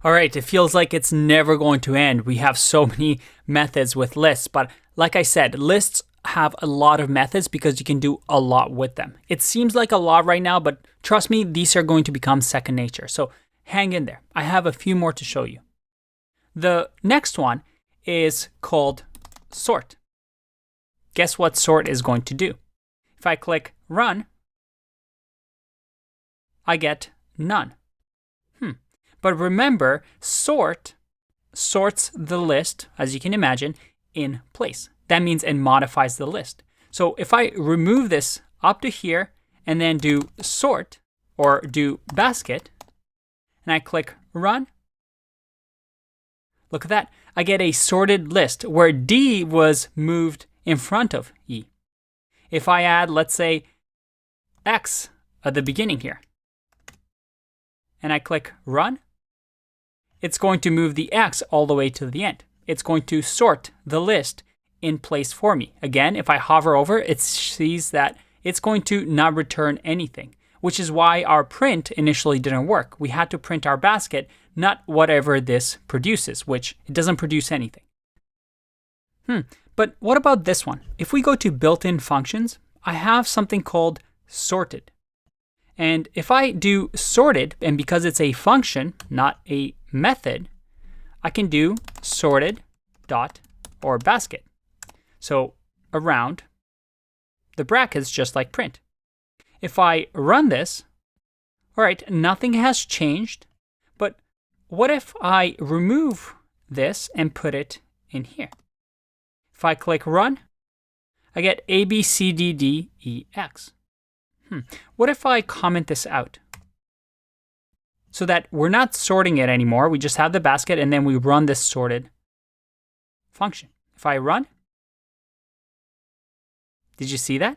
All right, it feels like it's never going to end. We have so many methods with lists, but like I said, lists have a lot of methods because you can do a lot with them. It seems like a lot right now, but trust me, these are going to become second nature. So hang in there. I have a few more to show you. The next one is called sort. Guess what sort is going to do? If I click run, I get none. But remember, sort sorts the list, as you can imagine, in place. That means it modifies the list. So if I remove this up to here and then do sort or do basket, and I click run, look at that. I get a sorted list where D was moved in front of E. If I add, let's say, X at the beginning here, and I click run, it's going to move the X all the way to the end. It's going to sort the list in place for me. Again, if I hover over, it sees that it's going to not return anything, which is why our print initially didn't work. We had to print our basket, not whatever this produces, which it doesn't produce anything. But what about this one? If we go to built-in functions, I have something called sorted. And if I do sorted, and because it's a function, not a method, I can do sorted dot or basket. So around the brackets, just like print. If I run this, all right, nothing has changed. But what if I remove this and put it in here? If I click run, I get A, B, C, D, D, E, X. What if I comment this out? So that we're not sorting it anymore. We just have the basket and then we run this sorted function. If I run, did you see that?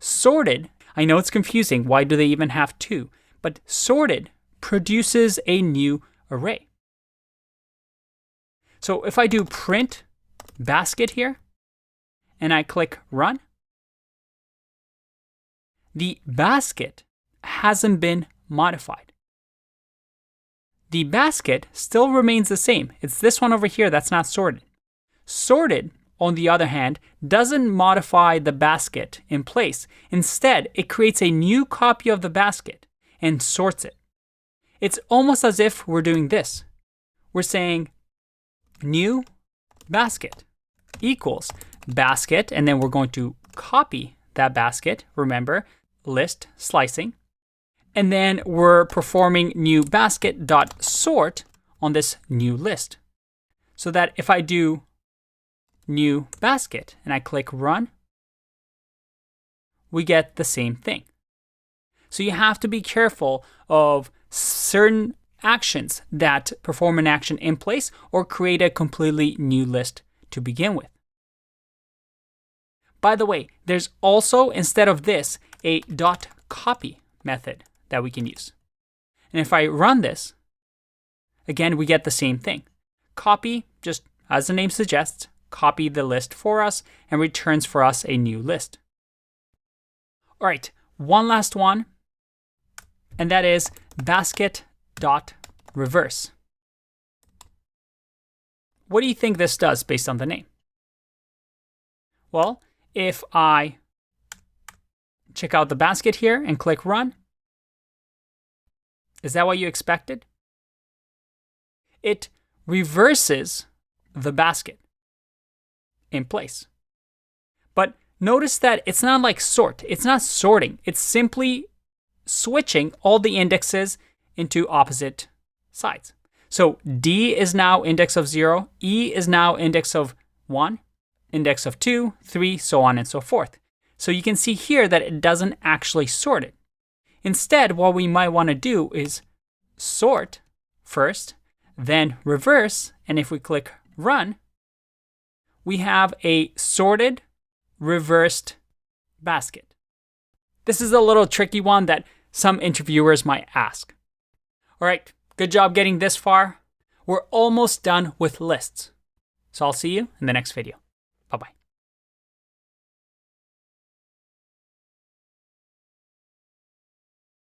Sorted, I know it's confusing. Why do they even have two? But sorted produces a new array. So if I do print basket here and I click run, the basket hasn't been modified. The basket still remains the same. It's this one over here that's not sorted. Sorted, on the other hand, doesn't modify the basket in place. Instead, it creates a new copy of the basket and sorts it. It's almost as if we're doing this. We're saying new basket equals basket, and then we're going to copy that basket. Remember, list slicing. And then we're performing new basket dot sort on this new list. So that if I do new basket and I click run, we get the same thing. So you have to be careful of certain actions that perform an action in place or create a completely new list to begin with. By the way, there's also, instead of this, a dot copy method that we can use. And if I run this, again, we get the same thing. Copy, just as the name suggests, copy the list for us and returns for us a new list. All right, one last one, and that is basket dot reverse. What do you think this does based on the name? Well, if I check out the basket here and click run, is that what you expected? It reverses the basket in place. But notice that it's not like sort. It's not sorting. It's simply switching all the indexes into opposite sides. So D is now index of 0, E is now index of 1, index of 2, 3, so on and so forth. So you can see here that it doesn't actually sort it. Instead, what we might want to do is sort first, then reverse, and if we click run, we have a sorted, reversed basket. This is a little tricky one that some interviewers might ask. All right, good job getting this far. We're almost done with lists. So I'll see you in the next video. Bye-bye.